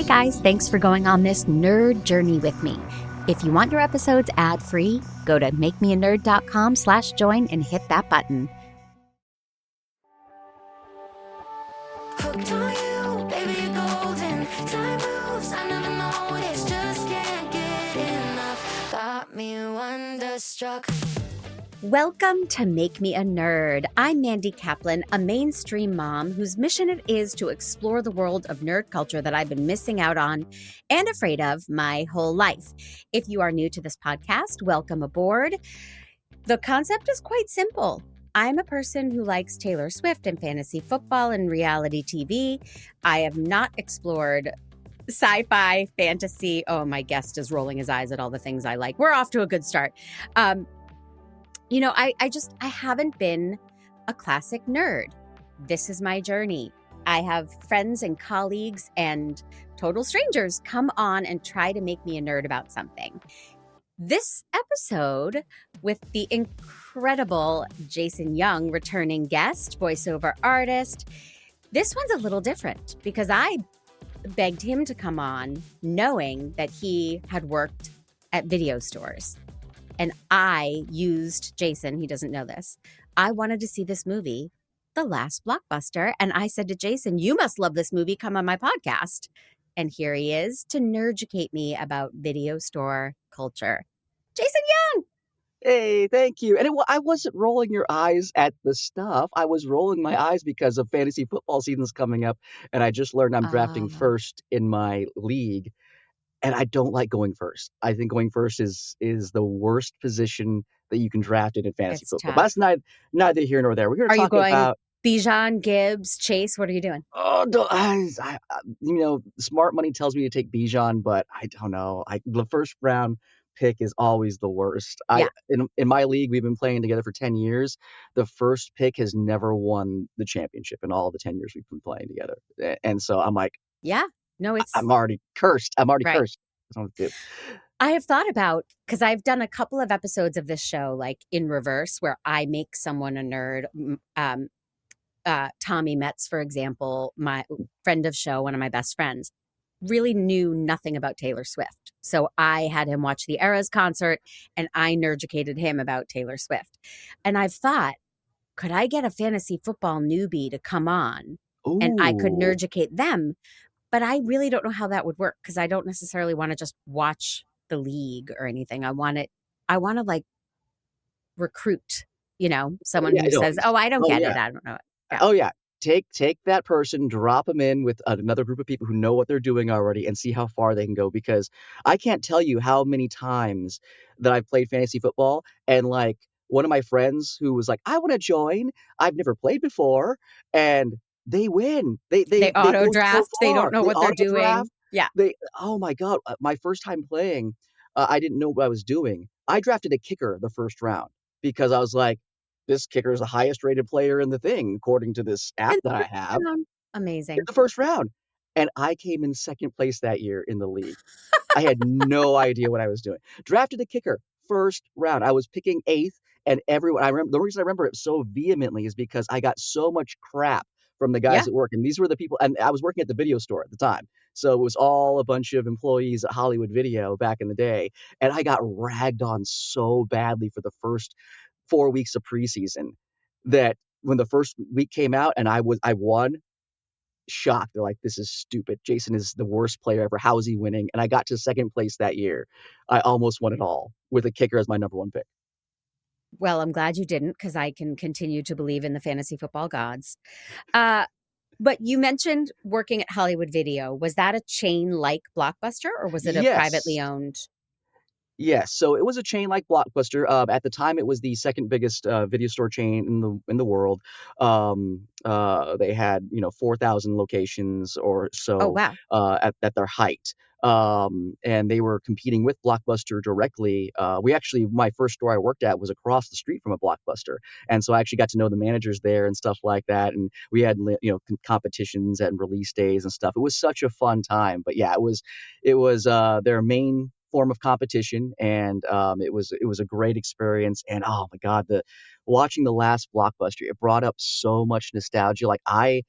Hey guys, thanks for going on this nerd journey with me. If you want your episodes ad-free, go to makemeanerd.com/join and hit that button. Hooked on you, baby, you're golden. Time moves, I never noticed. Just can't get enough. Got me wonderstruck. Welcome to Make Me a Nerd. I'm Mandy Kaplan, a mainstream mom whose mission it is to explore the world of nerd culture that I've been missing out on and afraid of my whole life. If you are new to this podcast, welcome aboard. The concept is quite simple. I'm a person who likes Taylor Swift and fantasy football and reality TV. I have not explored sci-fi, fantasy. Oh, my guest is rolling his eyes at all the things I like. We're off to a good start. I haven't been a classic nerd. This is my journey. I have friends and colleagues and total strangers come on and try to make me a nerd about something. This episode with the incredible Jason Yeung, returning guest, voiceover artist, this one's a little different because I begged him to come on knowing that he had worked at video stores. And I used Jason, he doesn't know this. I wanted to see this movie, The Last Blockbuster. And I said to Jason, you must love this movie. Come on my podcast. And here he is to nerducate me about video store culture. Jason Yeung. Hey, thank you. And I wasn't rolling your eyes at the stuff. I was rolling my eyes because of fantasy football season's coming up. And I just learned I'm drafting first in my league. And I don't like going first. I think going first is the worst position that you can draft in fantasy football. But that's neither here nor there. We're here to talk about Bijan, Gibbs, Chase. What are you doing? Oh, smart money tells me to take Bijan, but I don't know. The first round pick is always the worst. Yeah. In my league, we've been playing together for 10 years. The first pick has never won the championship in all the 10 years we've been playing together. And so I'm like, yeah. No, I'm already cursed. Cursed. That's what I do. I have thought about, because I've done a couple of episodes of this show, like in reverse, where I make someone a nerd. Tommy Metz, for example, my friend of show, one of my best friends, really knew nothing about Taylor Swift. So I had him watch the Eras concert and I nerducated him about Taylor Swift. And I've thought, could I get a fantasy football newbie to come on and I could nerducate them? But I really don't know how that would work because I don't necessarily want to just watch the league or anything. I want to like recruit, someone who says, "Oh, I don't get it. I don't know it." Yeah. Oh yeah, take that person, drop them in with another group of people who know what they're doing already, and see how far they can go. Because I can't tell you how many times that I've played fantasy football, and like one of my friends who was like, "I want to join. I've never played before," and they win. They auto draft. So they don't know what they're doing. Yeah. Oh my God. My first time playing, I didn't know what I was doing. I drafted a kicker the first round because I was like, this kicker is the highest rated player in the thing, according to this app that I have. Amazing. In the first round. And I came in second place that year in the league. I had no idea what I was doing. Drafted a kicker first round. I was picking eighth, and everyone, the reason I remember it so vehemently is because I got so much crap from the guys at work. And these were the people, and I was working at the video store at the time. So it was all a bunch of employees at Hollywood Video back in the day. And I got ragged on so badly for the first 4 weeks of preseason that when the first week came out and I won, shocked. They're like, this is stupid. Jason is the worst player ever. How is he winning? And I got to second place that year. I almost won it all with a kicker as my number one pick. Well, I'm glad you didn't, because I can continue to believe in the fantasy football gods. But you mentioned working at Hollywood Video. Was that a chain like Blockbuster, or was it a privately owned? Yes. So it was a chain like Blockbuster. At the time, it was the second biggest video store chain in the world. They had 4,000 locations or so. Oh, wow. At their height. And they were competing with Blockbuster directly. My first store I worked at was across the street from a Blockbuster. And so I actually got to know the managers there and stuff like that. And we had, competitions and release days and stuff. It was such a fun time. But yeah, it was their main form of competition, and it was a great experience. And oh my God, watching the last Blockbuster, it brought up so much nostalgia. Like I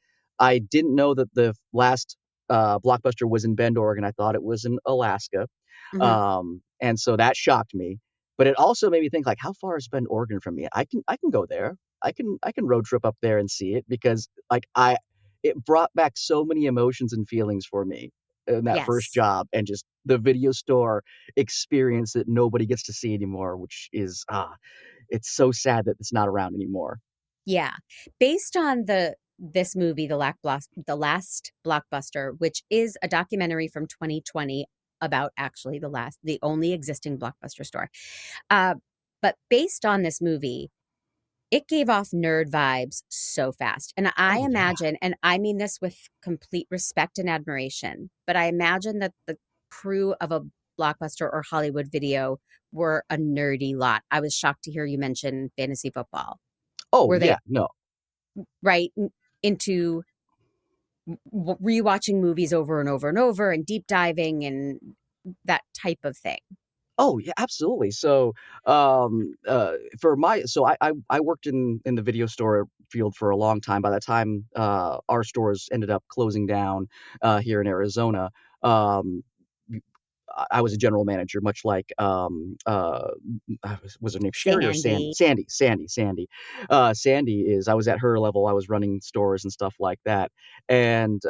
didn't know that the last Blockbuster was in Bend, Oregon. I thought it was in Alaska. Hmm. And so that shocked me. But it also made me think like, how far is Bend, Oregon from me? I can go there. I can road trip up there and see it because like I it brought back so many emotions and feelings for me in that first Yes. job and just the video store experience that nobody gets to see anymore, which is it's so sad that it's not around anymore. Yeah. Based on this movie, the last Blockbuster, which is a documentary from 2020 about actually the only existing Blockbuster store. Uh, but based on this movie, it gave off nerd vibes so fast. And I Oh yeah. imagine, and I mean this with complete respect and admiration, but I imagine that the crew of a Blockbuster or Hollywood Video were a nerdy lot. I was shocked to hear you mention fantasy football. Oh Were they yeah. No. right into rewatching movies over and over and over and deep diving and that type of thing? Oh yeah, absolutely. So, for my so I worked in the video store field for a long time. By the time our stores ended up closing down here in Arizona, um, I was a general manager, much like was her name Sherry or Sandy? Sandy. Sandy. Sandy is. I was at her level. I was running stores and stuff like that. And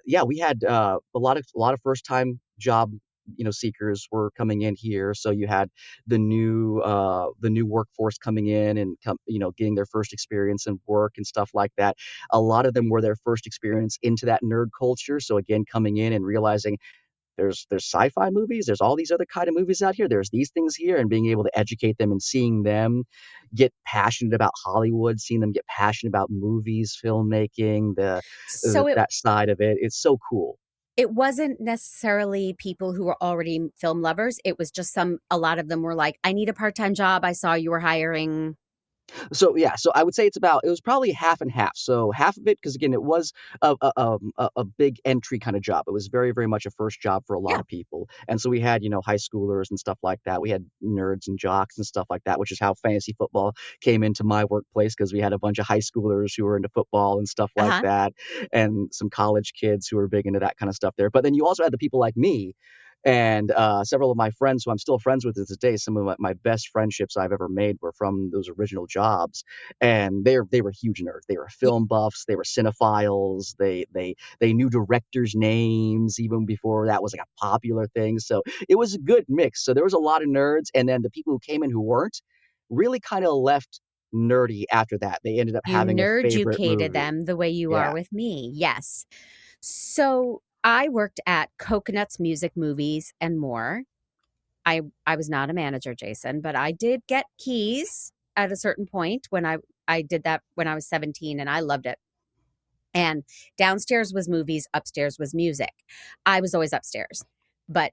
yeah, we had a lot of first time job seekers were coming in here. So you had the new workforce coming in and getting their first experience in work and stuff like that. A lot of them were their first experience into that nerd culture. So again, coming in and realizing there's sci-fi movies, there's all these other kind of movies out here, there's these things here, and being able to educate them and seeing them get passionate about Hollywood, seeing them get passionate about movies, filmmaking, So that side of it, it's so cool. it wasn't necessarily people who were already film lovers. It was just a lot of them were like, I need a part-time job. I saw you were hiring. So yeah, so I would say it was probably half and half. So half of it, because again, it was a big entry kind of job. It was very, very much a first job for a lot Yeah. of people. And so we had, high schoolers and stuff like that. We had nerds and jocks and stuff like that, which is how fantasy football came into my workplace because we had a bunch of high schoolers who were into football and stuff like Uh-huh. that, and some college kids who were big into that kind of stuff there. But then you also had the people like me and several of my friends who I'm still friends with to this day, some of my best friendships I've ever made were from those original jobs. And they were huge nerds. They were Y- film buffs. They were cinephiles. They knew directors' names even before that was like a popular thing. So it was a good mix. So there was a lot of nerds, and then the people who came in who weren't really kind of left nerdy after that. They ended up You having a favorite nerd-educated movie. them the way you are Yeah. with me. Yes. So I worked at Coconuts Music Movies and more. I was not a manager, Jason, but I did get keys at a certain point when I did that when I was 17 and I loved it. And downstairs was movies, upstairs was music. I was always upstairs. But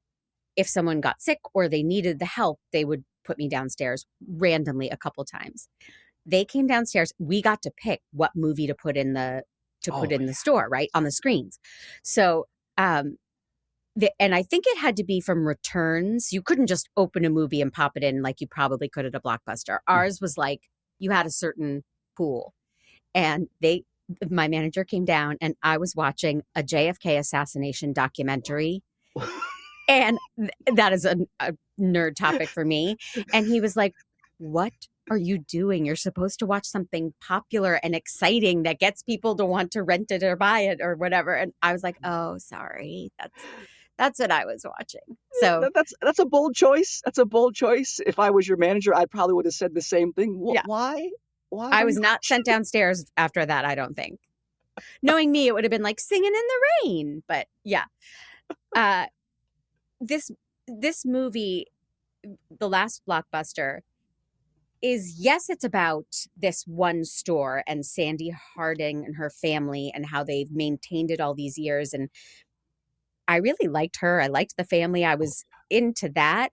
if someone got sick or they needed the help, they would put me downstairs randomly a couple times. They came downstairs. We got to pick what movie to put Oh in the yeah. store, right? On the screens. So um and I think it had to be from returns. You couldn't just open a movie and pop it in like you probably could at a Blockbuster. Ours was like you had a certain pool. And my manager came down and I was watching a JFK assassination documentary. And that is a nerd topic for me. And he was like, "What are you doing? You're supposed to watch something popular and exciting that gets people to want to rent it or buy it or whatever." And I was like, "Oh, sorry. That's what I was watching." So, That's a bold choice. That's a bold choice. If I was your manager, I probably would have said the same thing. yeah, Why? Why I were was you not sent watching? downstairs after that, I don't think. Knowing me, it would have been like singing in the rain. But yeah. Uh this this movie, The Last Blockbuster, is yes, it's about this one store and Sandy Harding and her family and how they've maintained it all these years. And I really liked her. I liked the family. I Oh, was into that.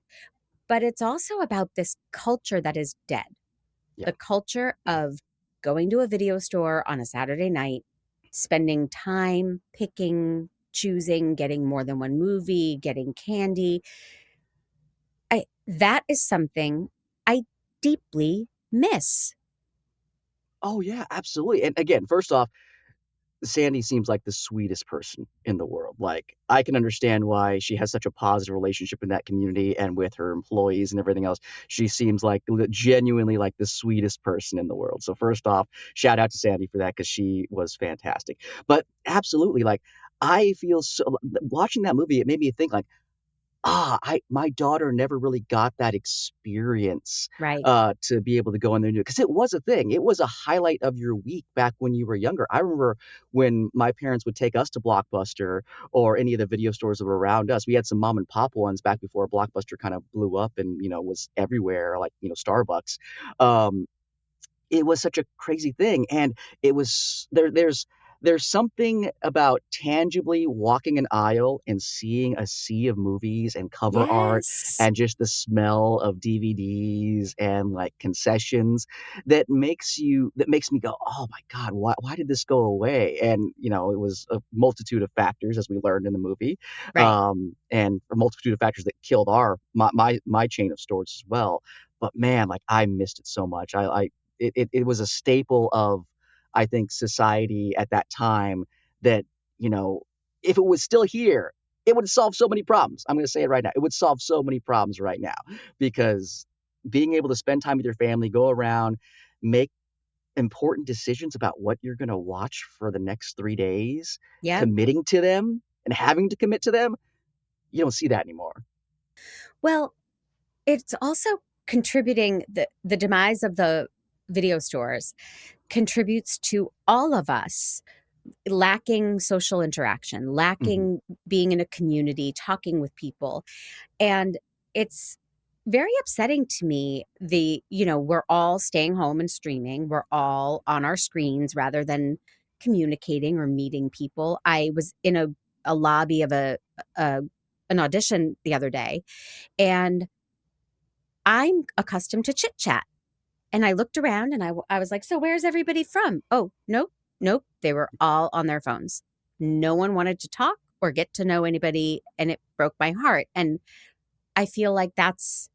But it's also about this culture that is dead. yeah. The culture of going to a video store on a Saturday night, spending time picking, choosing, getting more than one movie, getting candy. That is something I deeply miss. Oh, yeah, absolutely. And again, first off, Sandy seems like the sweetest person in the world. Like, I can understand why she has such a positive relationship in that community and with her employees and everything else. She seems like genuinely like the sweetest person in the world. So first off, shout out to Sandy for that because she was fantastic. But absolutely, like I feel so watching that movie, it made me think like, I my daughter never really got that experience, Right. to be able to go in there and do it, 'cause it was a thing. It was a highlight of your week back when you were younger. I remember when my parents would take us to Blockbuster or any of the video stores that were around us. We had some mom and pop ones back before Blockbuster kind of blew up and, was everywhere, like, Starbucks. Um, it was such a crazy thing, and it was there's something about tangibly walking an aisle and seeing a sea of movies and cover art Yes. and just the smell of DVDs and, like, concessions that makes me go, "Oh my god, why did this go away?" And, it was a multitude of factors as we learned in the movie, Right. and a multitude of factors that killed my chain of stores as well. But man, like, I missed it so much. It was a staple of, I think, society at that time that, you know, if it was still here, it would solve so many problems. I'm gonna say it right now. It would solve so many problems right now because being able to spend time with your family, go around, make important decisions about what you're gonna watch for the next 3 days, Yep. committing to them and having to commit to them, you don't see that anymore. Well, it's also contributing the demise of the video stores contributes to all of us lacking social interaction, Mhm. lacking being in a community, talking with people. And it's very upsetting to me we're all staying home and streaming. We're all on our screens rather than communicating or meeting people. I was in a lobby of a an audition the other day, and I'm accustomed to chit chat. And I looked around and I was like, so where's everybody from? Oh, nope, nope. They were all on their phones. No one wanted to talk or get to know anybody. And it broke my heart. And I feel like that's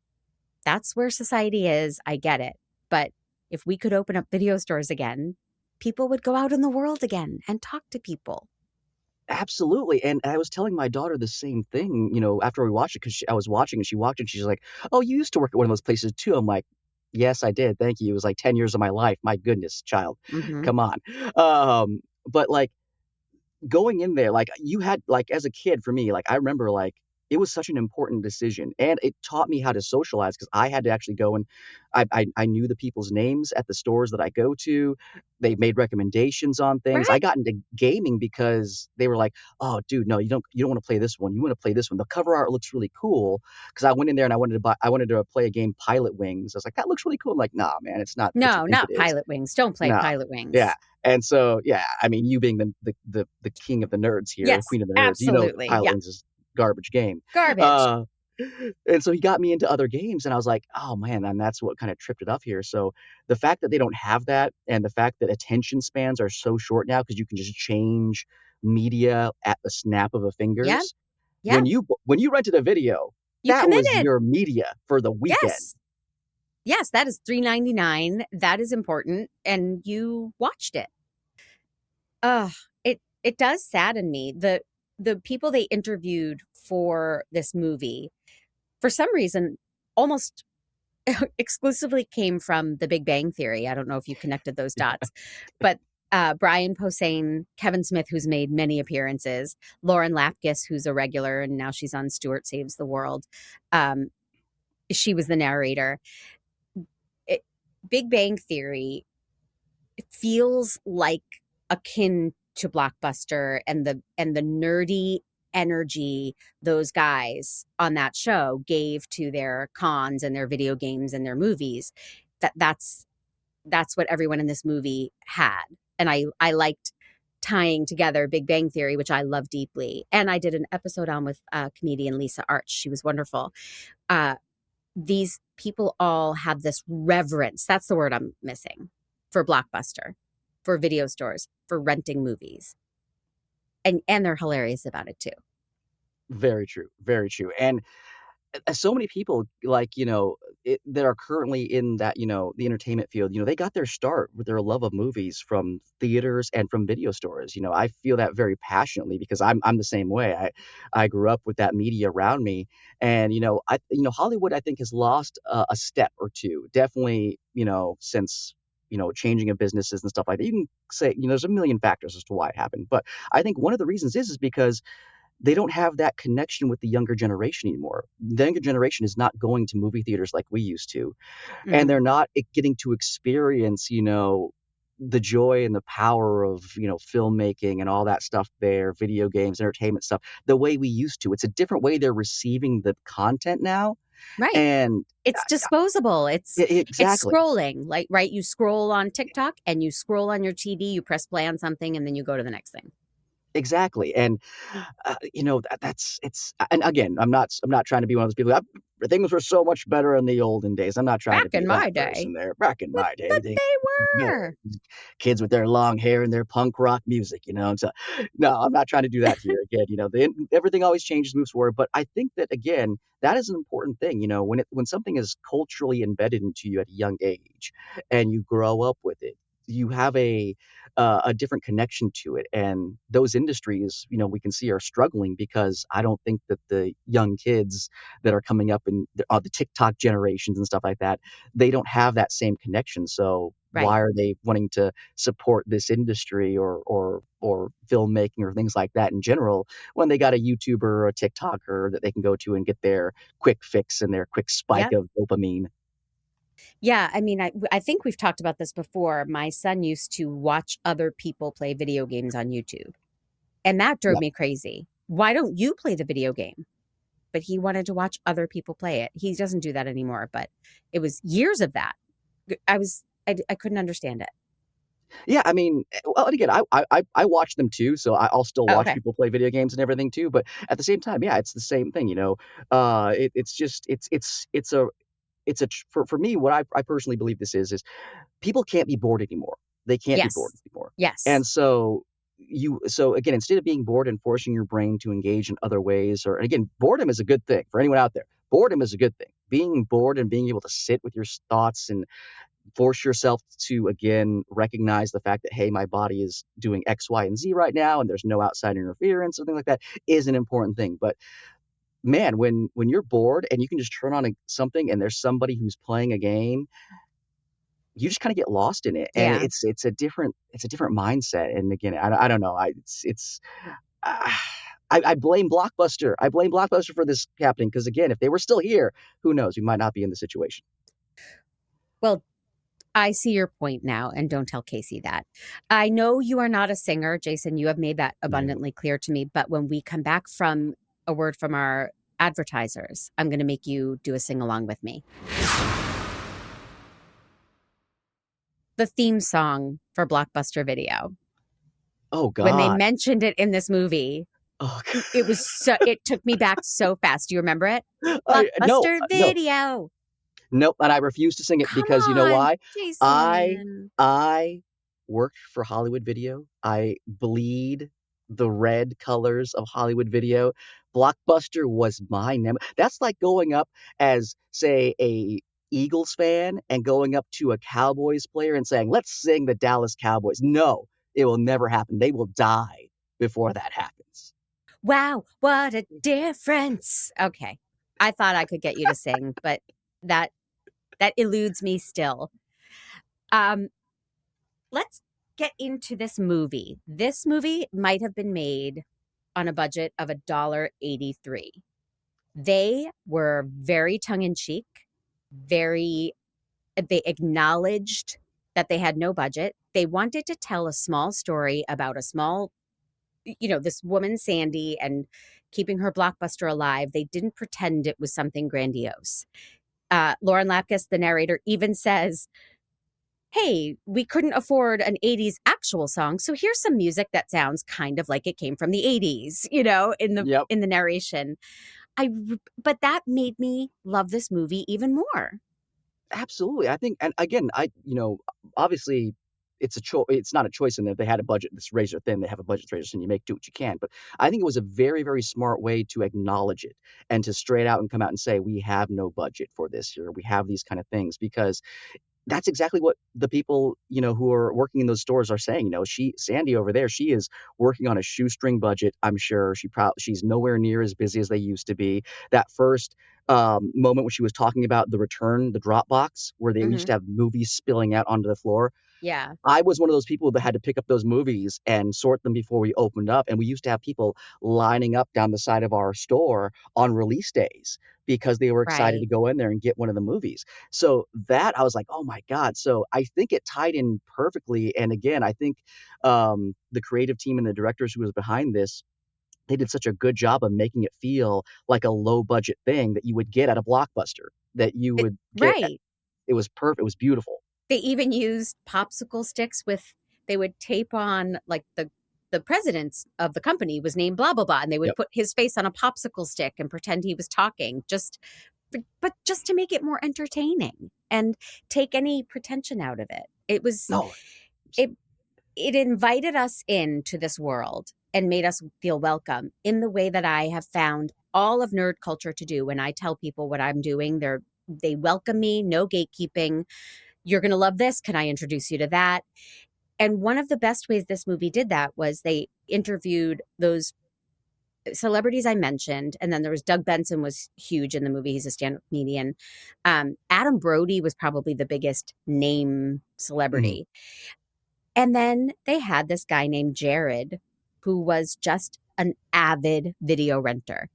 where society is. I get it. But if we could open up video stores again, people would go out in the world again and talk to people. Absolutely, and I was telling my daughter the same thing, after we watched it 'cause I was watching and she walked in, she's like, "Oh, you used to work at one of those places too." I'm like, "Yes, I did, thank you. It was like 10 years of my life. My goodness, child, Hmm. come on." But, like, going in there, like, you had like, as a kid for me, like, I remember, like, it was such an important decision, and it taught me how to socialize because I had to actually go and I knew the people's names at the stores that I go to. They made recommendations on things. I Right. got into gaming because they were like, "Oh, dude, no, you don't wanna play this one. You wanna play this one. The cover art looks really cool." Because I went in there and I wanted to play a game, Pilot Wings. I was like, "That looks really cool." I'm like, "Nah, man, it's not what you No, think it not is." Pilot Wings. Don't play No. Pilot Yeah. Wings. And so, yeah, I mean, you being the king of the nerds here, Yes, queen of the nerds, absolutely. Pilot Yeah. Wings is garbage game. Garbage. Uh, and so he got me into other games, and I was like, "Oh, man," and that's what kinda tripped it up here. So, the fact that they don't have that and the fact that attention spans are so short now because you can just change media at the snap of a Yeah. fingers, Yeah. when you rented a video, You that was committed. your media for the weekend. Yes. Yes, that is $3.99. That is important, and you watched it. Ugh, it does sadden me. The people they interviewed for this movie, for some reason, almost exclusively came from The Big Bang Theory. I don't know if you connected those dots, but Brian Posehn, Kevin Smith, who's made many appearances, Lauren Lapkus, who's a regular, and now she's on Stuart Saves the World. Um, she was the narrator. It, Big Bang Theory, it feels like akin to Blockbuster and the nerdy energy those guys on that show gave to their cons and their video games and their movies. That's what everyone in this movie had. And I liked tying together Big Bang Theory, which I love deeply. And I did an episode on with comedian Lisa Arch. She was wonderful. Uh, these people all have this reverence. That's the word I'm missing for Blockbuster, for video stores, for renting movies. And they're hilarious about it too. Very true, and so many people, like, that are currently in that, the entertainment field, they got their start with their love of movies from theaters and from video stores. I feel that very passionately because I'm the same way. I grew up with that media around me, and Hollywood, I think, has lost a step or two. Definitely, since changing of businesses and stuff like that. You can say, there's a million factors as to why it happened, but I think one of the reasons is because they don't have that connection with the younger generation anymore. The younger generation is not going to movie theaters like we used to, and Mhm. they're not getting to experience, the joy and the power of, filmmaking and all that stuff there, video games, entertainment stuff, the way we used to. It's a different way they're receiving the content now. Right. And It's disposable. It's exactly. scrolling. Like, right, you scroll on TikTok and you scroll on your TV, you press play on something, and then you go to the next thing. Exactly. And that's it's and again, I'm not trying to be one of those people. Things were so much better in the olden days. I'm not trying Back to be in that my day. person there. Back in But my day, but everything they was better. were. Kids with their long hair and their punk rock music, and so no, I'm not trying to do that here. Again, everything always changes, moves forward. But I think that again, that is an important thing. When something is culturally embedded into you at a young age, and you grow up with it, you have a different connection to it. And those industries, we can see are struggling because I don't think that the young kids that are coming up in the TikTok generations and stuff like that, they don't have that same connection. So Right. why are they wanting to support this industry or filmmaking or things like that in general when they got a YouTuber or a TikToker that they can go to and get their quick fix and their quick spike Yep. of dopamine? Yeah, I mean, I think we've talked about this before. My son used to watch other people play video games on YouTube, and that drove Yeah. me crazy. Why don't you play the video game? But he wanted to watch other people play it. He doesn't do that anymore, but it was years of that. I couldn't understand it. Yeah, I mean, well, and again, I watch them too, so I'll still Oh, watch okay. people play video games and everything too. But at the same time, yeah, it's the same thing. It's just for me, what I personally believe this is people can't be bored anymore. They can't be bored Yes. anymore, Yes. and so again, instead of being bored and forcing your brain to engage in other ways, and again, boredom is a good thing for anyone out there. Boredom is a good thing. Being bored and being able to sit with your thoughts and force yourself to again recognize the fact that, hey, my body is doing X, Y, and Z right now, and there's no outside interference, something like that is an important thing. But man, when you're bored and you can just turn on something and there's somebody who's playing a game, you just kind of get lost in it, and Yeah. it's a different mindset. And again, I don't know, it's uh, I blame Blockbuster. I blame Blockbuster for this happening because again, if they were still here, who knows? We might not be in the situation. Well, I see your point now, and don't tell Casey that. I know you are not a singer, Jason. You have made that No. abundantly clear to me. But when we come back from a word from our advertisers, I'm going to make you do a sing along with me. The theme song for Blockbuster Video. Oh When they God. mentioned it in this movie, Oh, it took me back so fast. Do you remember it? no, Blockbuster no. Video. Nope, and I refuse to sing it Come because you know on, why? I Jason. I worked for Hollywood Video. I bleed the red colors of Hollywood Video. Blockbuster was my that's like going up as, say, a Eagles fan and going up to a Cowboys player and saying, "Let's sing the Dallas Cowboys." No, it will never happen. They will die before that happens. Wow, what a difference. Okay. I thought I could get you to sing, but that that eludes me still. Um, let's get into this movie. This movie might have been made on a budget of $1.83. They were very tongue in cheek, very they acknowledged that they had no budget. They wanted to tell a small story about a small, this woman, Sandy, and keeping her blockbuster alive. They didn't pretend it was something grandiose. Lauren Lapkus, the narrator, even says, hey, we couldn't afford an 80s actual song, so here's some music that sounds kind of like it came from the 80s, in the Yep, in the narration. But that made me love this movie even more. absolutely. I think, and again, obviously it's not a choice in that they had a budget that's razor thin. They have a budget that's razor thin. You make do what you can. But I think it was a very, very smart way to acknowledge it and to straight out and come out and say, we have no budget for this year. We have these kind of things because that's exactly what the people, who are working in those stores are saying. Sandy over there, she is working on a shoestring budget. I'm sure she's nowhere near as busy as they used to be. That first moment when she was talking about the drop box, where they used Mhm. to have movies spilling out onto the floor. Yeah. I was one of those people that had to pick up those movies and sort them before we opened up. And we used to have people lining up down the side of our store on release days because they were excited to Right. go in there and get one of the movies. So that I was like, oh my God. So I think it tied in perfectly. And again, I think the creative team and the directors who was behind this, they did such a good job of making it feel like a low budget thing that you would get at a Blockbuster, that you would get. Right. It was perfect. It was beautiful. They even used popsicle sticks they would tape on like the president of the company was named blah blah blah, and they would Yep. put his face on a popsicle stick and pretend he was talking, but just to make it more entertaining and take any pretension out of it. No. It it invited us into this world and made us feel welcome in the way that I have found all of nerd culture to do. When I tell people what I'm doing, they welcome me, no gatekeeping. You're going to love this. Can I introduce you to that? And one of the best ways this movie did that was they interviewed those celebrities I mentioned. And then there was Doug Benson was huge in the movie. He's a stand-up comedian. Adam Brody was probably the biggest name Mhm. celebrity. And then they had this guy named Jared, who was just an avid video renter.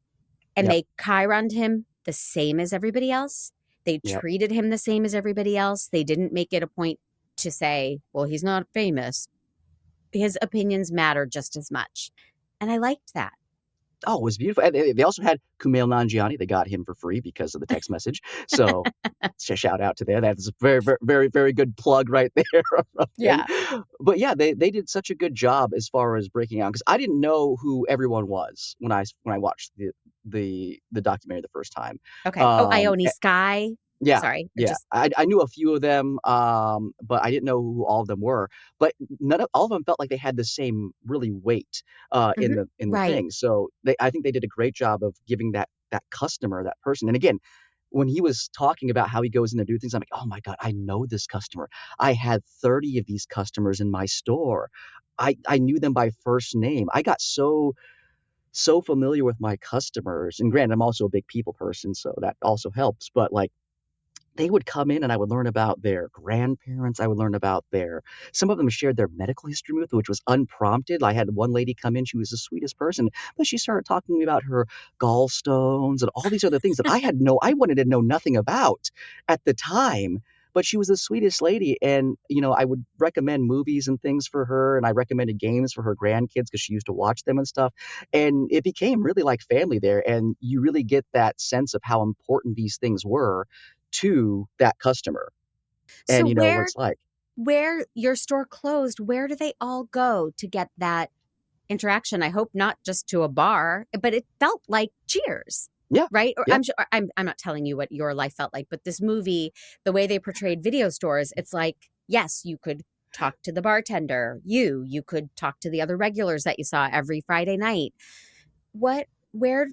And Yep. they chironed him the same as everybody else. They Yep. treated him the same as everybody else. They didn't make it a point to say, well, he's not famous. His opinions matter just as much. And I liked that. Oh, it was beautiful. And they also had Kumail Nanjiani. They got him for free because of the text message. So shout out to there. That's a very, very, very, very good plug right there of him. Yeah. But yeah, they did such a good job as far as breaking out because I didn't know who everyone was when I watched the documentary the first time. Okay. Oh, Um, Ione Sky. Yeah, Sorry. yeah. I knew a few of them, but I didn't know who all of them were. But none of all of them felt like they had the same really weight in Mhm. the Right. thing. So I think they did a great job of giving that customer, that person. And again, when he was talking about how he goes in there to do things, I'm like, oh my God, I know this customer. I had 30 of these customers in my store. I knew them by first name. I got so familiar with my customers. And granted, I'm also a big people person, so that also helps. But like they would come in and I would learn about their grandparents. I would learn about some of them shared their medical history with, which was unprompted. I had one lady come in, she was the sweetest person, but she started talking to me about her gallstones and all these other things that I wanted to know nothing about at the time. But she was the sweetest lady. And, I would recommend movies and things for her. And I recommended games for her grandkids because she used to watch them and stuff. And it became really like family there. And you really get that sense of how important these things were to that customer So and you know what it's like. where your store closed, where do they all go to get that interaction? I hope not just to a bar, but it felt like Cheers, Yeah, right? Or yeah. I'm not telling you what your life felt like, but this movie, the way they portrayed video stores, it's like, yes, you could talk to the bartender, you could talk to the other regulars that you saw every Friday night. What where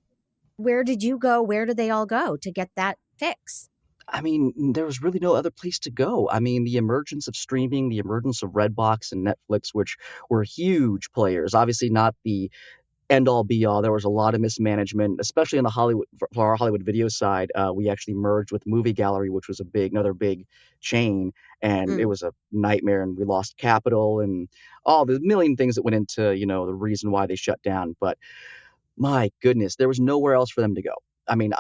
did you go? Where did they all go to get that fix? I mean, there was really no other place to go. I mean, the emergence of streaming, the emergence of Redbox and Netflix, which were huge players, obviously not the end all be all. There was a lot of mismanagement, especially on the Hollywood for our Hollywood video side. We actually merged with Movie Gallery, which was another big chain, and it Mm. was a nightmare. And we lost capital and all the million things that went into the reason why they shut down. But my goodness, there was nowhere else for them to go. I mean,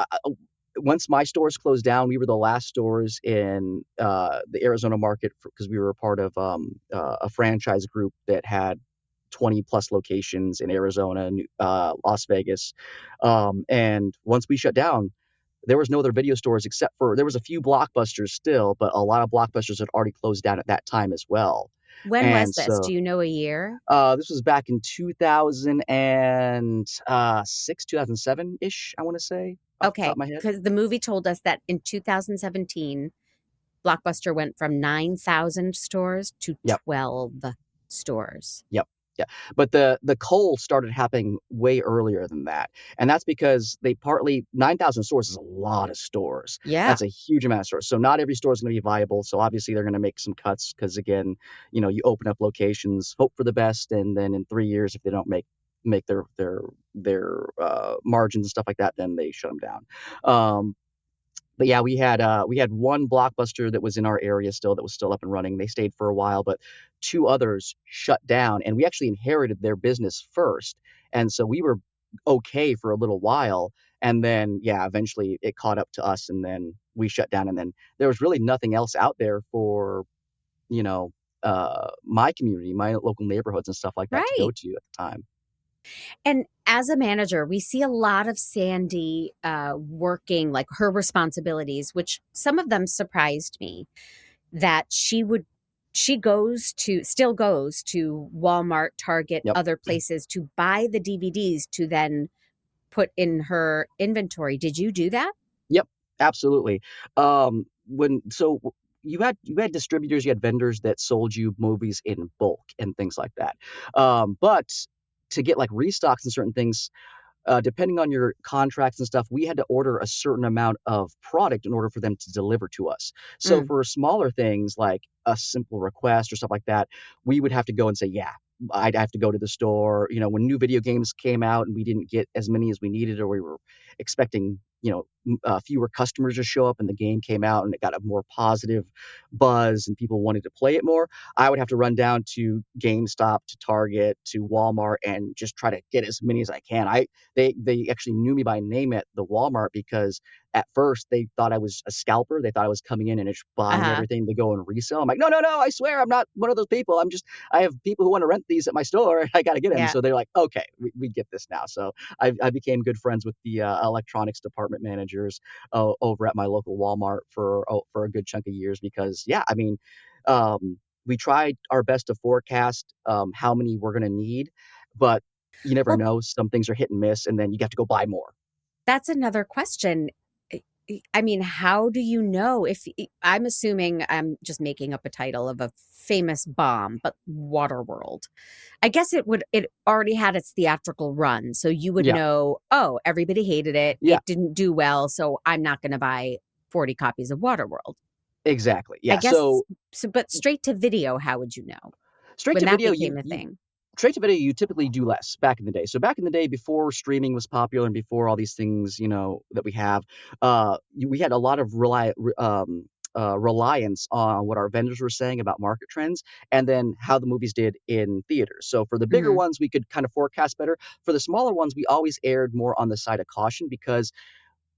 once my stores closed down, we were the last stores in the Arizona market because we were a part of a franchise group that had 20 plus locations in Arizona, Las Vegas. And once we shut down, there was no other video stores except for there was a few Blockbusters still, but a lot of Blockbusters had already closed down at that time as well. When was And this? so Do you know a year? this was back in 2006, 2007 ish, I want to say, off the top Okay, of my head. because the movie told us that in 2017 Blockbuster went from 9,000 stores to Yep. 12 stores. Yep. Yeah. But the coal started happening way earlier than that. And that's because they partly 9,000 stores is a lot of stores. Yeah. That's a huge amount of stores. So not every store is going to be viable. So obviously they're going to make some cuts because again, you open up locations, hope for the best, and then in 3 years, if they don't make their margins and stuff like that, then they shut them down. But yeah, we had one Blockbuster that was in our area still that was still up and running. They stayed for a while, but two others shut down, and we actually inherited their business first. And so we were okay for a little while, and then yeah, eventually it caught up to us, and then we shut down, and then there was really nothing else out there for you know my community, my local neighborhoods and stuff like that to go Right. to at the time. And as a manager, we see a lot of Sandy working, like her responsibilities, which some of them surprised me that still goes to Walmart, Target, Yep. other places to buy the DVDs to then put in her inventory. Did you do that? Yep, absolutely. When so w- you had distributors, you had vendors that sold you movies in bulk and things like that. But to get like restocks and certain things, depending on your contracts and stuff, we had to order a certain amount of product in order for them to deliver to us. So Mm, for smaller things like a simple request or stuff like that, we would have to go and say, yeah, I'd have to go to the store. When new video games came out and we didn't get as many as we needed, or we were expecting, fewer customers to show up, and the game came out and it got a more positive buzz and people wanted to play it more. I would have to run down to GameStop, to Target, to Walmart, and just try to get as many as I can. They actually knew me by name at the Walmart because at first they thought I was a scalper. They thought I was coming in and just buying uh-huh. everything to go and resell. I'm like, no, no, no, I swear I'm not one of those people. I have people who want to rent these at my store. I got to get them. Yeah. So they're like, okay, we get this now. So I became good friends with the electronics department managers over at my local Walmart for a good chunk of years because yeah, I mean, we tried our best to forecast how many we're going to need, but you never Well, know. Some things are hit and miss, and then you got to go buy more. that's another question. I mean, how do you know if I'm assuming I'm just making up a title of a famous bomb, but Waterworld. I guess it already had its theatrical run, so you would Yeah, know, oh, everybody hated it. yeah, It didn't do well, so I'm not going to buy 40 copies of Waterworld. exactly. I Yeah. guess so, but straight to video, how would you know Straight when to that video, became a thing? straight to video, you typically do less back in the day. So back in the day, before streaming was popular and before all these things, that we have, we had a lot of reliance on what our vendors were saying about market trends and then how the movies did in theaters. So for the bigger Hmm. ones, we could kind of forecast better. For the smaller ones, we always erred more on the side of caution because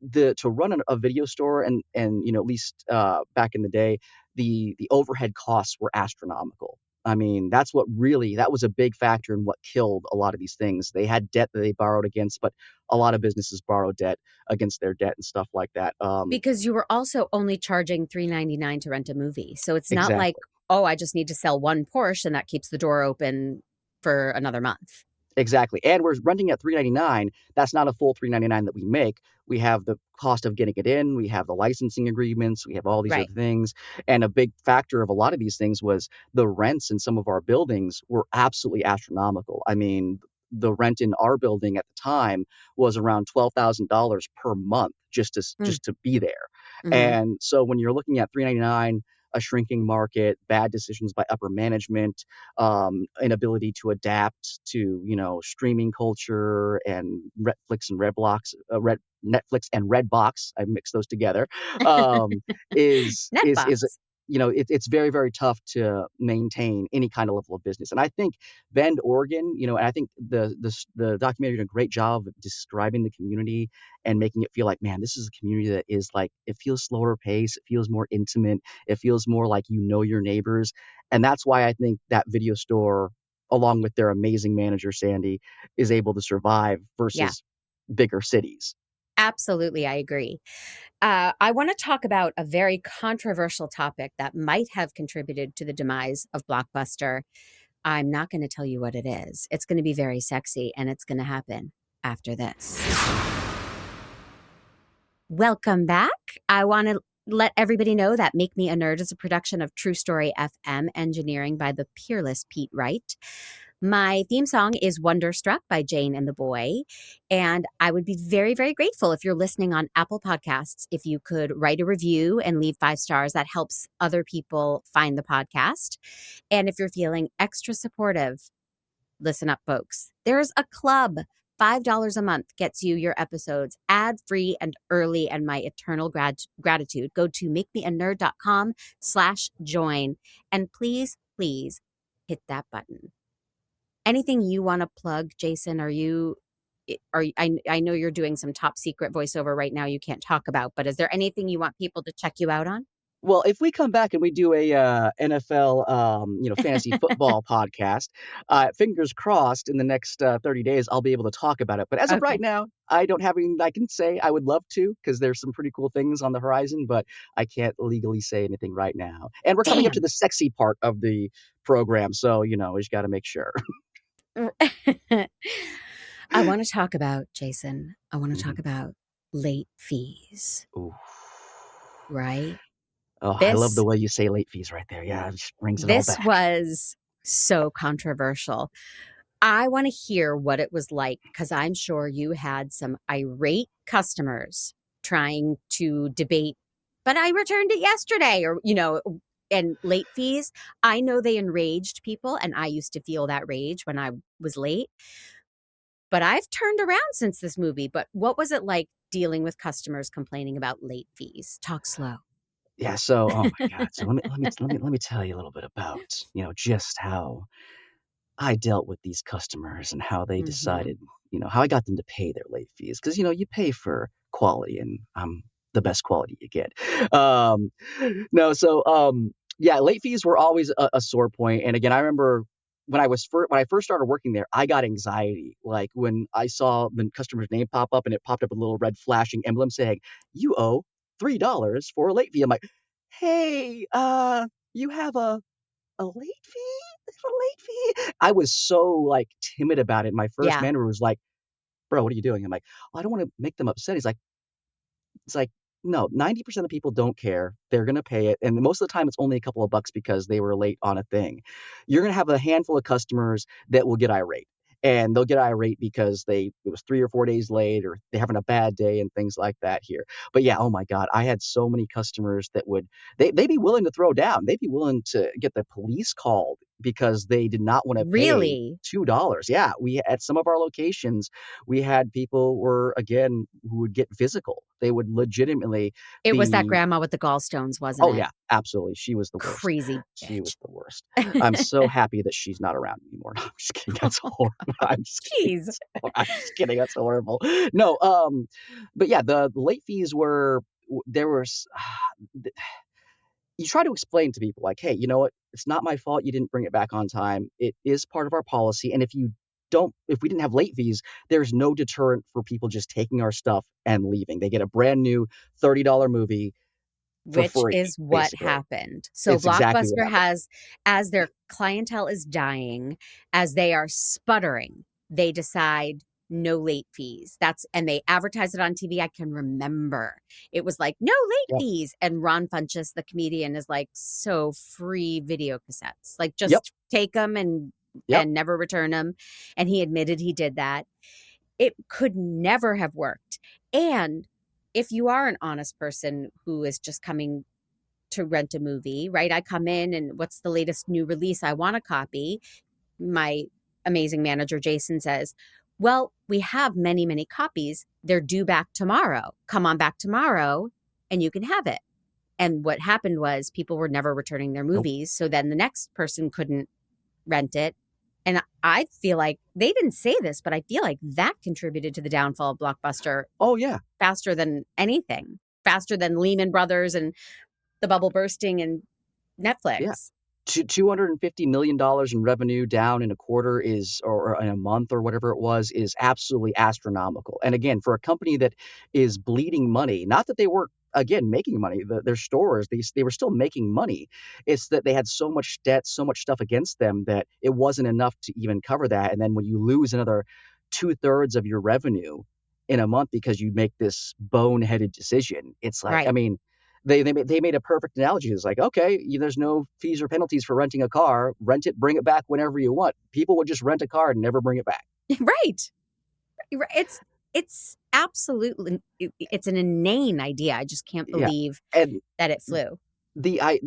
the to run a video store and at least back in the day, the overhead costs were astronomical. I mean, that was a big factor in what killed a lot of these things. They had debt that they borrowed against, but a lot of businesses borrow debt against their debt and stuff like that. Because you were also only charging $3.99 to rent a movie, so it's not like, Exactly. oh, I just need to sell one Porsche and that keeps the door open for another month. Exactly, and we're renting at $3.99. That's not a full $3.99 that we make. We have the cost of getting it in, we have the licensing agreements, we have all these Right. other things, and a big factor of a lot of these things was the rents in some of our buildings were absolutely astronomical. I mean, the rent in our building at the time was around $12,000 per month Mm. just to be there, Hmm. and so when you're looking at $3.99, a shrinking market, bad decisions by upper management, inability to adapt to streaming culture and Netflix and Netflix and Redbox. I mix those together. Um, is Netbox. it's very very tough to maintain any kind of level of business. And I think Bend, Oregon, and I think the documentary did a great job of describing the community and making it feel like, man, this is a community that is like it feels slower pace, it feels more intimate, it feels more like your neighbors. And that's why I think that video store, along with their amazing manager, Sandy, is able to survive Yeah, versus bigger cities. absolutely. I agree. I want to talk about a very controversial topic that might have contributed to the demise of Blockbuster. I'm not going to tell you what it is. It's going to be very sexy and it's going to happen after this. Welcome back. I want to let everybody know that Make Me a Nerd is a production of True Story FM, engineering by the peerless Pete Wright. My theme song is Wonderstruck by Jane and the Boy. And I would be very, very grateful if you're listening on Apple Podcasts, if you could write a review and leave 5 stars. That helps other people find the podcast. And if you're feeling extra supportive, listen up, folks. There's a club. $5 a month gets you your episodes ad-free and early, and my eternal gratitude. Go to makemeanerd.com/join. And please, please hit that button. Anything you want to plug, Jason? I know you're doing some top secret voiceover right now you can't talk about, but is there anything you want people to check you out on? Well, if we come back and we do a NFL, fantasy football podcast, fingers crossed in the next 30 days, I'll be able to talk about it. But as of right Okay. now, I don't have anything I can say. I would love to because there's some pretty cool things on the horizon, but I can't legally say anything right now. And we're coming up to Damn. the sexy part of the program, so we just got to make sure. I want to talk about, Jason, Mhm. about late fees, Ooh. right? Oh, I love the This way you say late fees right there. Yeah, it just brings it all this back. was so controversial. I want to hear what it was like, because I'm sure you had some irate customers trying to debate, but I returned it yesterday, and late fees. I know they enraged people, and I used to feel that rage when I was late. But I've turned around since this movie. But what was it like dealing with customers complaining about late fees? Talk slow. Yeah, so oh my god. So let me tell you a little bit about, just how I dealt with these customers and how they Hmm. decided, how I got them to pay their late fees. Because you pay for quality, and I'm the best quality you get. Um, no, so, yeah, late fees were always a sore point, and again, I remember when I first started working there, I got anxiety, like, when I saw the customer's name pop up, and it popped up with a little red flashing emblem saying, "You owe $3 for a late fee." I'm like, "Hey, you have a late fee? There's a late fee?" I was so, like, timid about it. My first Yeah. manager was like, "Bro, what are you doing?" I'm like, "Oh, I don't wanna make them upset." It's like, "No, 90% of people don't care. They're gonna pay it, and most of the time, it's only a couple of bucks because they were late on a thing." You're gonna have a handful of customers that will get irate, and they'll get irate because it was 3 or 4 days late, or they're having a bad day and things like that here. But yeah, oh my god, I had so many customers that they'd be willing to throw down. They'd be willing to get the police called because they did not wanna pay Really? $2. Yeah, we at some of our locations, we had people who would get physical. They would legitimately It was that be grandma with the gallstones, wasn't oh, it? yeah, absolutely, she was the worst. Crazy She was bitch. the worst. I'm so happy that she's not around anymore. No, I'm just kidding, that's horrible. I'm just kidding. Jeez. I'm just kidding, that's horrible. No, but yeah, the late fees were there was you try to explain to people like, "Hey, you know what? It's not my fault you didn't bring it back on time. It is part of our policy, and if we didn't have late fees, there's no deterrent for people just taking our stuff and leaving. They get a brand new $30 movie for Which free, is what basically." happened. So It's exactly what Blockbuster happened. has, as their clientele is dying, as they are sputtering, they decide no late fees. And they advertise it on TV. I can remember it was like, no late Yep. fees. And Ron Funches, the comedian, is like, so free video cassettes, like Yep. just take them and Yep. never return them. And he admitted he did that. It could never have worked. And if you are an honest person who is just coming to rent a movie, right? I come in and what's the latest new release? I want a copy. My amazing manager, Jason, says, well, we have many, many copies. They're due back tomorrow. Come on back tomorrow and you can have it. And what happened was people were never returning their Nope. movies. So then the next person couldn't rent it. And I feel like they didn't say this, but I feel like that contributed to the downfall of Blockbuster Oh, yeah. faster than anything, faster than Lehman Brothers and the bubble bursting and Yeah. Netflix. $250 million in revenue down in a quarter or in a month or whatever it was, is absolutely astronomical. And again, for a company that is bleeding money, not that they weren't, again, making money, their stores, they were still making money. It's that they had so much debt, so much stuff against them that it wasn't enough to even cover that. And then when you lose another 2/3 of your revenue in a month because you make this boneheaded decision, it's like, I Right. mean, they made a perfect analogy. It's like, okay, there's no fees or penalties for renting a car. Rent it, bring it back whenever you want. People would just rent a car and never bring it back. Right. It's absolutely, it's an inane idea. I just can't Yeah, believe and that it flew. the I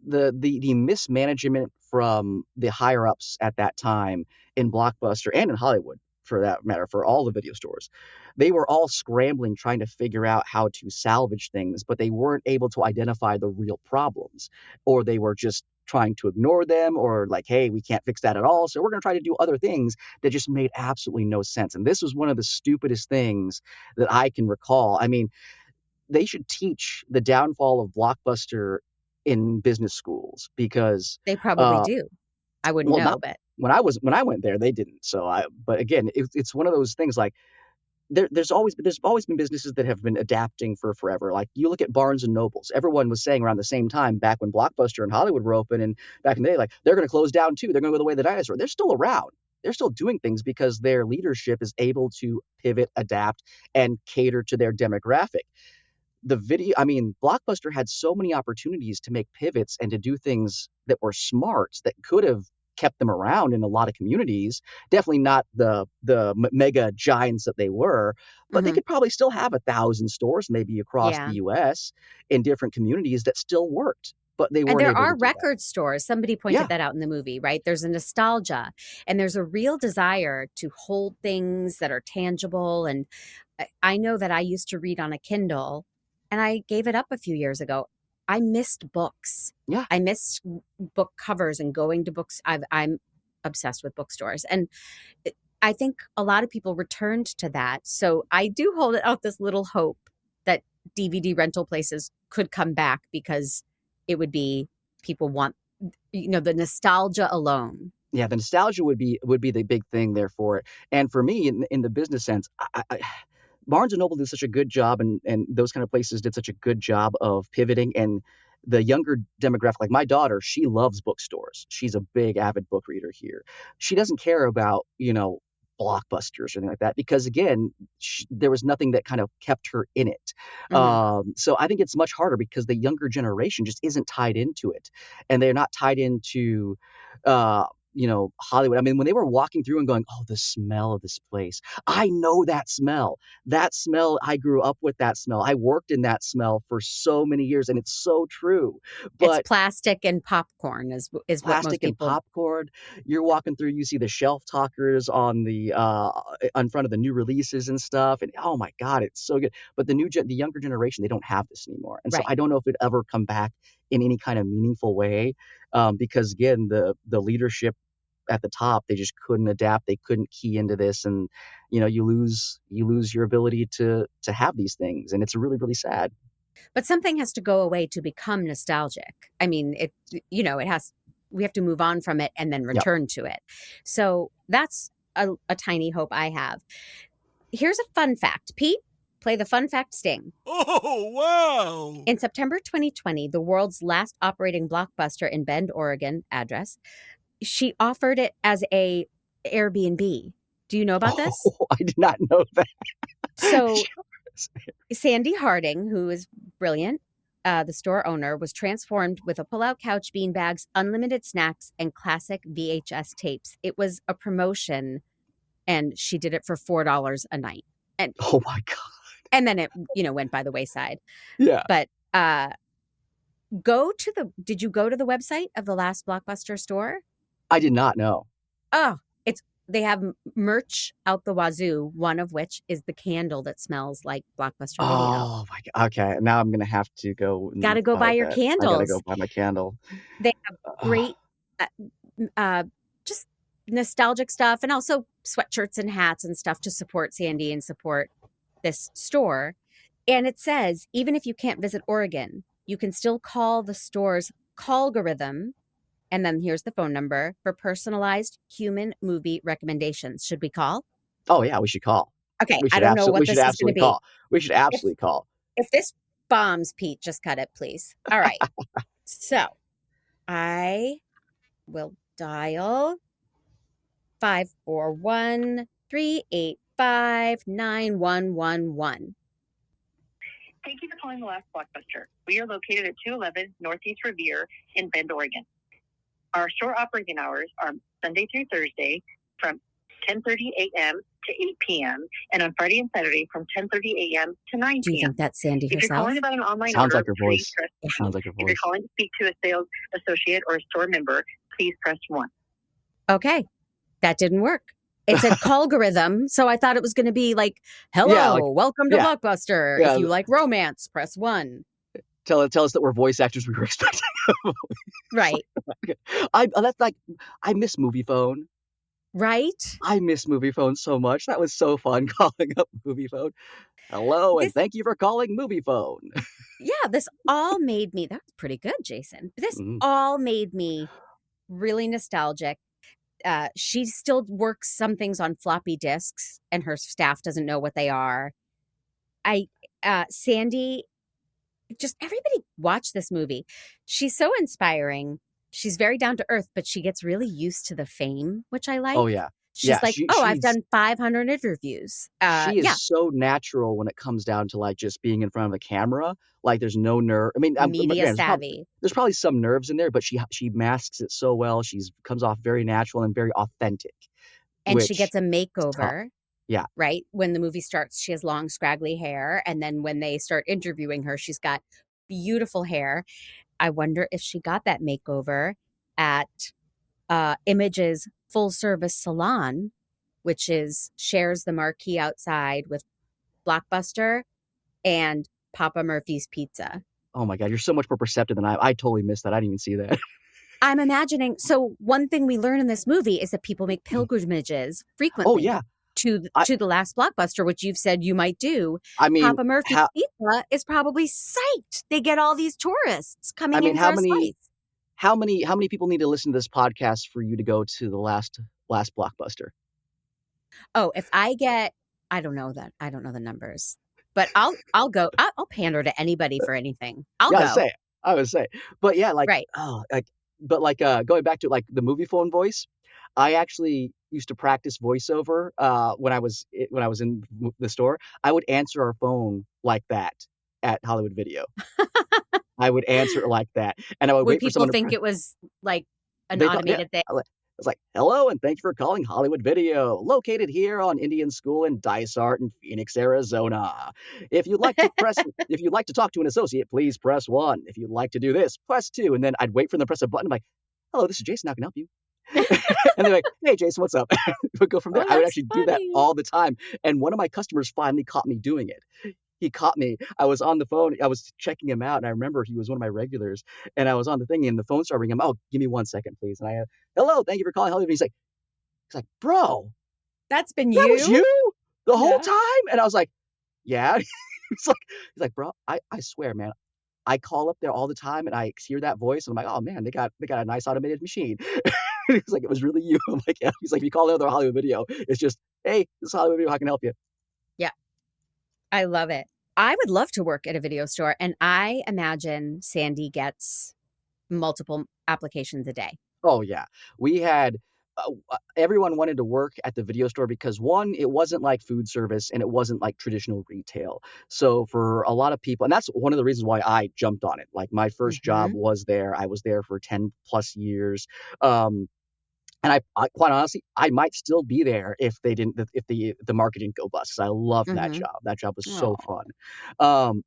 the mismanagement from the higher ups at that time in Blockbuster and in Hollywood, for that matter, for all the video stores, they were all scrambling trying to figure out how to salvage things, but they weren't able to identify the real problems, or they were just trying to ignore them, or like, hey, we can't fix that at all, so we're going to try to do other things that just made absolutely no sense. And this was one of the stupidest things that I can recall. I mean, they should teach the downfall of Blockbuster in business schools because, They probably uh, do. I wouldn't well, know, not but when I went there, they didn't. But again, it's one of those things like there's always been businesses that have been adapting for forever. Like you look at Barnes and Nobles, everyone was saying around the same time back when Blockbuster and Hollywood were open, and back in the day, like they're going to close down too. They're going to go the way of the dinosaur. They're still around. They're still doing things because their leadership is able to pivot, adapt, and cater to their demographic. Blockbuster had so many opportunities to make pivots and to do things that were smart that could have kept them around in a lot of communities. Definitely not the mega giants that they were, but they mhm. could probably still have 1,000 stores maybe across the Yeah. US in different communities that still worked, but they And weren't there able to are do that. record stores. Somebody pointed Yeah, that out in the movie, right? There's a nostalgia and there's a real desire to hold things that are tangible. And I know that I used to read on a Kindle and I gave it up a few years ago. I missed books. yeah. I missed book covers and going to books. I'm obsessed with bookstores. And I think a lot of people returned to that. So I do hold out this little hope that DVD rental places could come back because it would be people want, the nostalgia alone. Yeah, the nostalgia would be the big thing there for it. And for me, in the business sense, Barnes and Noble did such a good job, and those kind of places did such a good job of pivoting. And the younger demographic, like my daughter, she loves bookstores. She's a big avid book reader here. She doesn't care about blockbusters or anything like that because again, there was nothing that kind of kept her in it. Hmm. So I think it's much harder because the younger generation just isn't tied into it, and they're not tied into. Uh, Hollywood. I mean, when they were walking through and going, "Oh, the smell of this place. I know that smell. That smell, I grew up with that smell. I worked in that smell for so many years, and it's so true." It's But plastic and popcorn is what most plastic and people. popcorn, you're walking through, you see the shelf talkers on the in front of the new releases and stuff, and oh my God, it's so good. But the younger generation, they don't have this anymore, and so Right. I don't know if it ever come back in any kind of meaningful way, because again, the leadership at the top, they just couldn't adapt, they couldn't key into this, and you lose your ability to have these things, and it's really really sad. But something has to go away to become nostalgic. I mean, we have to move on from it and then Yep. return to it. So that's a tiny hope I have. Here's a fun fact. Pete, play the fun fact sting. Oh, wow! In September 2020, the world's last operating Blockbuster in Bend, Oregon address, she offered it as a Airbnb. Do you know about this? Oh, I did not know that. So Sandy Harding, who is brilliant, the store owner, was transformed with a pull-out couch, beanbags, unlimited snacks, and classic VHS tapes. It was a promotion, and she did it for $4 a night. And Oh my God. and then it, went by the wayside. Yeah. But did you go to the website of the last Blockbuster store? I did not know. Oh, they have merch out the wazoo, one of which is the candle that smells like Blockbuster Video. Oh my God. Okay, now I'm gonna have to go Got and to go buy buy your that. I gotta go candles. buy my candle. They have Ugh. great, uh, just nostalgic stuff, and also sweatshirts and hats and stuff to support Sandy and support this store. And it says, even if you can't visit Oregon, you can still call the store's callgorithm. And then here's the phone number for personalized human movie recommendations. Should we call? Oh yeah, we should call. Okay, We I should don't know absolutely what we should this is going to absolutely be. call. We should If absolutely call. if this bombs, Pete, just cut it, please. All right. So I will dial 541-385-9111. Thank you for calling the last Blockbuster. We are located at 211 Northeast Revere in Bend, Oregon. Our store operating hours are Sunday through Thursday from 10:30 a.m. to 8 p.m. and on Friday and Saturday from 10:30 a.m. to 9 p.m. Do you think that's Sandy If you're herself? calling about an online Sounds order, like her please voice. press 2. Sounds like her If you're voice. calling to speak to a sales associate or a store member, please press 1. Okay. That didn't work. It said callgorithm, so I thought it was going to be like, hello, Yeah, like, welcome to yeah, Blockbuster. yeah. If you like romance, press 1. Tell us that we're voice actors we were expecting. Right. That's like, I miss movie phone. Right? I miss movie phone so much. That was so fun calling up movie phone. Hello, and This, thank you for calling movie phone. yeah, this all made me, that was pretty good, Jason. This Mhm. all made me really nostalgic. She still works some things on floppy disks and her staff doesn't know what they are. Sandy, just everybody watch this movie. She's so inspiring. She's very down to earth, but she gets really used to the fame, which I like. Oh yeah. She's Yeah, like, oh, I've done 500 interviews. she is Yeah, so natural when it comes down to like just being in front of a camera. Like there's no nerve. I mean, media again, savvy. there's probably some nerves in there, but she masks it so well. She's comes off very natural and very authentic, And she which gets a is tough. makeover, Yeah. right? When the movie starts, she has long, scraggly hair. And then when they start interviewing her, she's got beautiful hair. I wonder if she got that makeover at Image's full service salon, which shares the marquee outside with Blockbuster and Papa Murphy's Pizza. Oh my God, you're so much more perceptive than I totally missed that. I didn't even see that. I'm imagining. So one thing we learn in this movie is that people make pilgrimages Oh frequently yeah. to the last Blockbuster, which you've said you might do. I mean, Papa Murphy's Pizza is probably psyched. They get all these tourists coming in for a slice. how many people need to listen to this podcast for you to go to the last Blockbuster? Oh, if I get, I don't know the numbers, but I'll go. I'll pander to anybody for anything. I'll Yeah, go. I would say. But yeah, like, Right. going back to like the movie phone voice, I actually used to practice voiceover when I was in the store. I would answer our phone like that at Hollywood Video. I would answer it like that, and I would Would wait for people someone to think it was like an They thought, yeah. automated thing? It's like, hello, and thank you for calling Hollywood Video, located here on Indian School in Dysart in Phoenix, Arizona. If you'd like to talk to an associate, please press 1. If you'd like to do this, press 2. And then I'd wait for them to press a button. I'm like, hello, this is Jason. How can I help you? And they're like, hey, Jason, what's up? We'd go from there. Oh, I would that's actually do that funny. all the time. And one of my customers finally caught me doing it. He caught me. I was on the phone. I was checking him out, and I remember he was one of my regulars. And I was on the thing, and the phone started ringing. Oh, give me 1 second, please. And I, hello, thank you for calling Hollywood. He's like, bro, That's been that you? was you the whole Yeah. time? And I was like, yeah. he's like, bro, I swear, man, I call up there all the time, and I hear that voice, and I'm like, oh man, they got a nice automated machine. He's like, it was really you. I'm like, yeah. He's like, if you call another Hollywood Video, it's just, hey, this is Hollywood Video. How can I help you? Yeah. I love it. I would love to work at a video store, and I imagine Sandy gets multiple applications a day. Oh yeah, we had everyone wanted to work at the video store because one, it wasn't like food service and it wasn't like traditional retail. So for a lot of people, and that's one of the reasons why I jumped on it. Like my first job was there. I was there for 10 plus years. And I quite honestly, I might still be there if the market didn't go bust. 'Cause I loved that job. That job was so fun.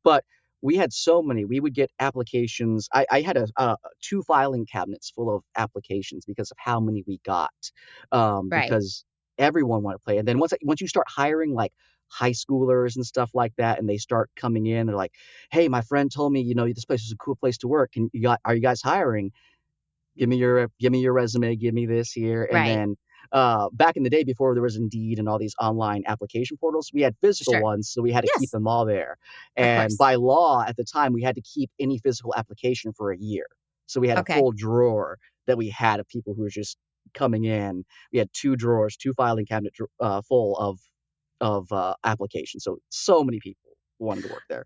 But we had so many. We would get applications. I had 2 filing cabinets full of applications because of how many we got. Right. Because everyone wanted to play. And then once you start hiring like high schoolers and stuff like that, and they start coming in, they're like, "Hey, my friend told me, this place is a cool place to work. Are you guys hiring? Give me your resume, give me this here." And Right. then back in the day before there was Indeed and all these online application portals, we had physical Sure. ones, so we had to keep Yes. them all there. Of And course. by law at the time, we had to keep any physical application for a year. So we had Okay. a full drawer that we had of people who were just coming in. We had 2 drawers, 2 filing cabinet full of applications. So many people wanted to work there.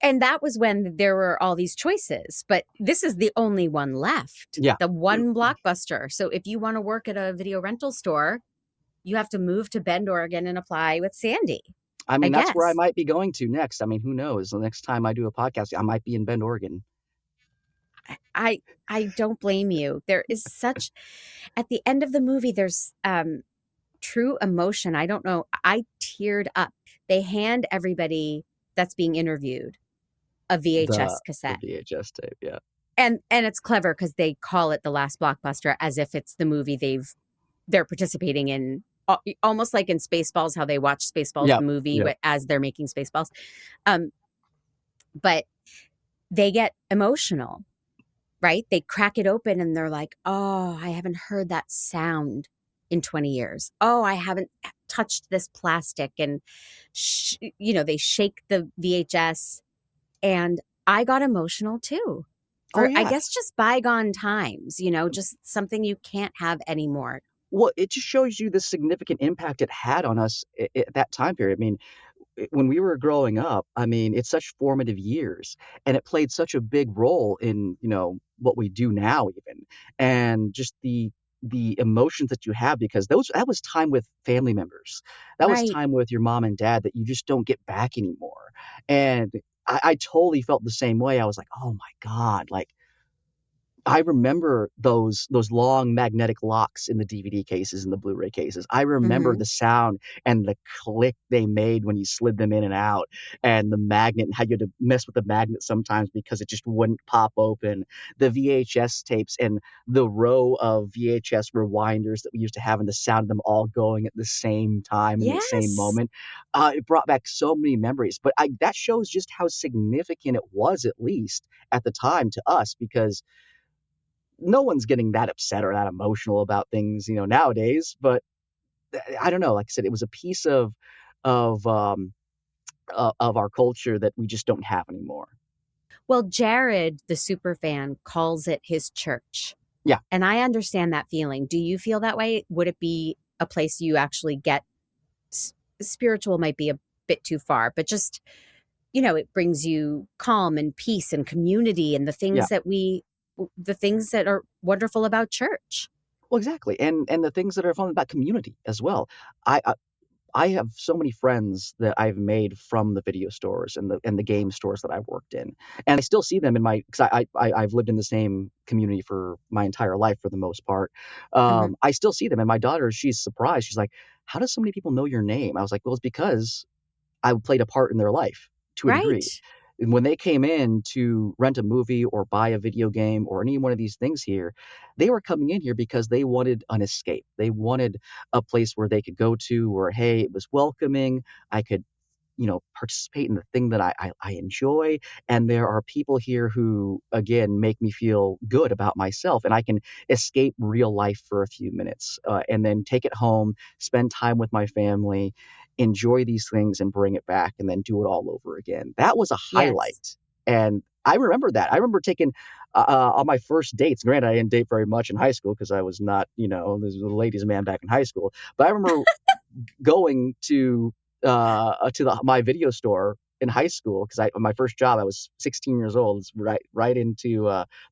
And that was when there were all these choices, but this is the only one left. Yeah. The one Blockbuster. So if you want to work at a video rental store, you have to move to Bend, Oregon and apply with Sandy. I I mean, that's where I guess. might be going to next. I mean, who knows? The next time I do a podcast, I might be in Bend, Oregon. I I don't blame you. There is such at the end of the movie there's true emotion. I don't know. I teared up. They hand everybody that's being interviewed a The VHS the cassette. VHS tape, yeah. And it's clever because they call it the last blockbuster as if it's the movie they're participating in, almost like in Spaceballs, how they watch Spaceballs Yeah, the movie yeah. as they're making Spaceballs. Um, but they get emotional, right? They crack it open and they're like, "Oh, I haven't heard that sound in 20 years. Oh, I haven't touched this plastic." And they shake the VHS, and I got emotional too. Oh, For I yeah. guess just bygone times, just something you can't have anymore. Well, it just shows you the significant impact it had on us at that time period. I mean, when we were growing up, I mean, it's such formative years, and it played such a big role in, what we do now even, and just the emotions that you have because those that was time with family members. That was Right. time with your mom and dad that you just don't get back anymore. And I totally felt the same way. I was like, "Oh my God," like I remember those long magnetic locks in the DVD cases and the Blu-ray cases. I remember Hmm. the sound and the click they made when you slid them in and out, and the magnet and how you had to mess with the magnet sometimes because it just wouldn't pop open. The VHS tapes and the row of VHS rewinders that we used to have and the sound of them all going at the same time in the same Yes. moment. It brought back so many memories, but that shows just how significant it was, at least at the time, to us because no one's getting that upset or that emotional about things, nowadays. But I don't know. Like I said, it was a piece of of our culture that we just don't have anymore. Well, Jared, the super fan, calls it his church. Yeah. And I understand that feeling. Do you feel that way? Would it be a place you actually get spiritual might be a bit too far, but just, it brings you calm and peace and community and Yeah. the things that are wonderful about church. Well, exactly. And the things that are fun about community as well. I, I I have so many friends that I've made from the video stores and the game stores that I've worked in, and I still see them in my because I've lived in the same community for my entire life for the most part. Hmm. I still see them, and my daughter, she's surprised. She's like, "How does so many people know your name?" I was like, "Well, it's because I played a part in their life to a Right. degree. And when they came in to rent a movie or buy a video game or any one of these things here, they were coming in here because they wanted an escape. They wanted a place where they could go to where, hey, it was welcoming. I could, participate in the thing that I enjoy. And there are people here who, again, make me feel good about myself. And I can escape real life for a few minutes and then take it home, spend time with my family, enjoy these things and bring it back and then do it all over again. That was a Yes. highlight. And I remember that. I remember taking on my first dates. Granted, I didn't date very much in high school because I was not, this was a ladies' man back in high school. But I remember going to my video store in high school because I my first job I was 16 years old. It's right into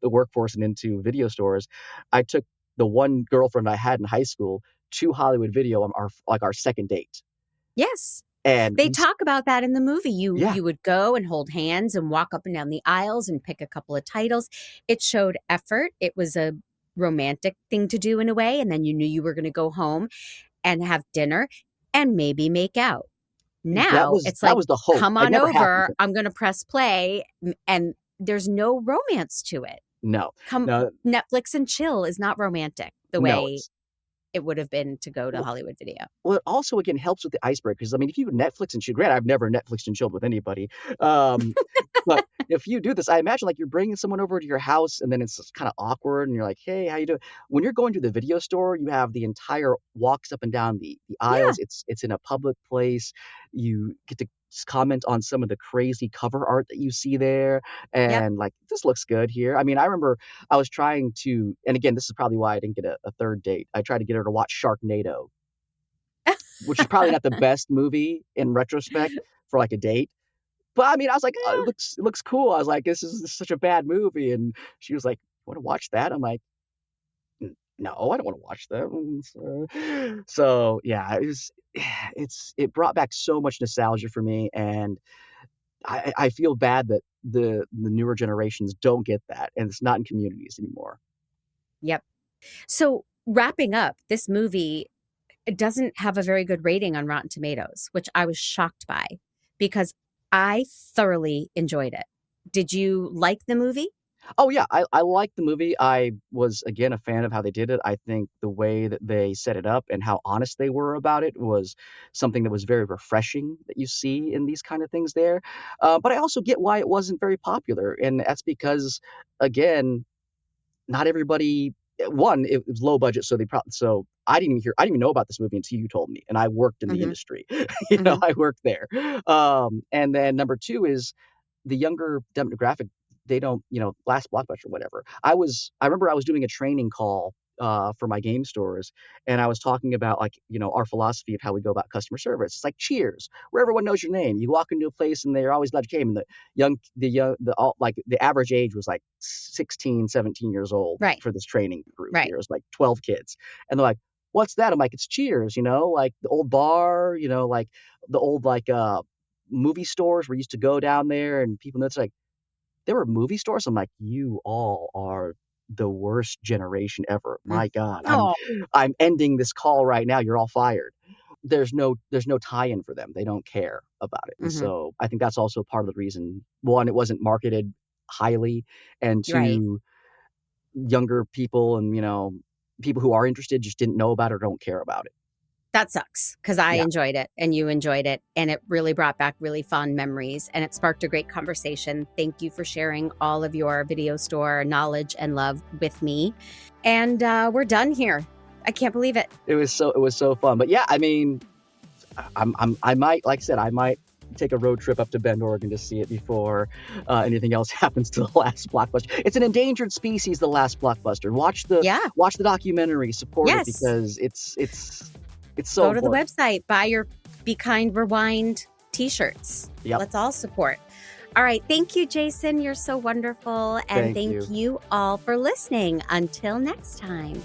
the workforce and into video stores. I took the one girlfriend I had in high school to Hollywood Video on our second date, Yes. and They talk about that in the movie. You yeah, you would go and hold hands and walk up and down the aisles and pick a couple of titles. It showed effort. It was a romantic thing to do in a way, and then you knew you were going to go home and have dinner and maybe make out. that Now was it's that like, was the hope. come It on never happened. over. I'm going to press play, and there's no romance to it. No, Come no, Netflix and chill is not romantic the no. way it would have been to go to Well, Hollywood Video. Well, it also again helps with the icebreakers. I mean, if you Netflix and chill, granted, I've never Netflixed and chilled with anybody, um, but if you do this, I imagine like you're bringing someone over to your house, and then it's kind of awkward, and you're like, "Hey, how you doing?" When you're going to the video store, you have the entire walks up and down the Yeah. aisles. It's in a public place. You get to comment on some of the crazy cover art that you see there, Yep. and like this looks good here. I mean, I remember I was trying to, and again, this is probably why I didn't get a third date. I tried to get her to watch Sharknado, which is probably not the best movie in retrospect for like a date. But I mean, I was like, it looks cool. I was like, this is such a bad movie, and she was like, "You want to watch that?" I'm like, no, I don't want to watch them. So yeah, it brought back so much nostalgia for me, and I feel bad that the newer generations don't get that, and it's not in communities anymore. Yep. So wrapping up, this movie, it doesn't have a very good rating on Rotten Tomatoes, which I was shocked by because I thoroughly enjoyed it. Did you like the movie? Oh yeah, I liked the movie. I was again a fan of how they did it. I think the way that they set it up and how honest they were about it was something that was very refreshing that you see in these kind of things there. But I also get why it wasn't very popular, and that's because again, not everybody. One, it was low budget, so they probably so I didn't even know about this movie until you told me, and I worked in the Hmm. industry. Hmm. I worked there. And then number two is the younger demographic, they don't, last Blockbuster, whatever. I remember I was doing a training call for my game stores, and I was talking about like, our philosophy of how we go about customer service. It's like Cheers, where everyone knows your name. You walk into a place and they're always glad you came. And the average age was like 16, 17 years old Right. for this training group Right. here. It was like 12 kids. And they're like, what's that? I'm like, it's Cheers, like the old bar, like the old like movie stores where you used to go down there and people know it's like there were movie stores. I'm like, you all are the worst generation ever. My God, Oh. I'm ending this call right now. You're all fired. There's no tie-in for them. They don't care about it. And Hmm. so I think that's also part of the reason. One, it wasn't marketed highly, and Right. two, younger people and people who are interested just didn't know about it or don't care about it. That sucks because I Yeah. enjoyed it and you enjoyed it. And it really brought back really fond memories and it sparked a great conversation. Thank you for sharing all of your video store knowledge and love with me. And we're done here. I can't believe it. It was so fun. But yeah, I mean, I might, like I said, I might take a road trip up to Bend, Oregon to see it before anything else happens to the last Blockbuster. It's an endangered species, the last Blockbuster. Watch the documentary, support it Yes. because it's so Go to the important. website, buy your Be Kind Rewind t-shirts. Yep. Let's all support. All right. Thank you, Jason. You're so wonderful. And Thank you. you all for listening. Until next time.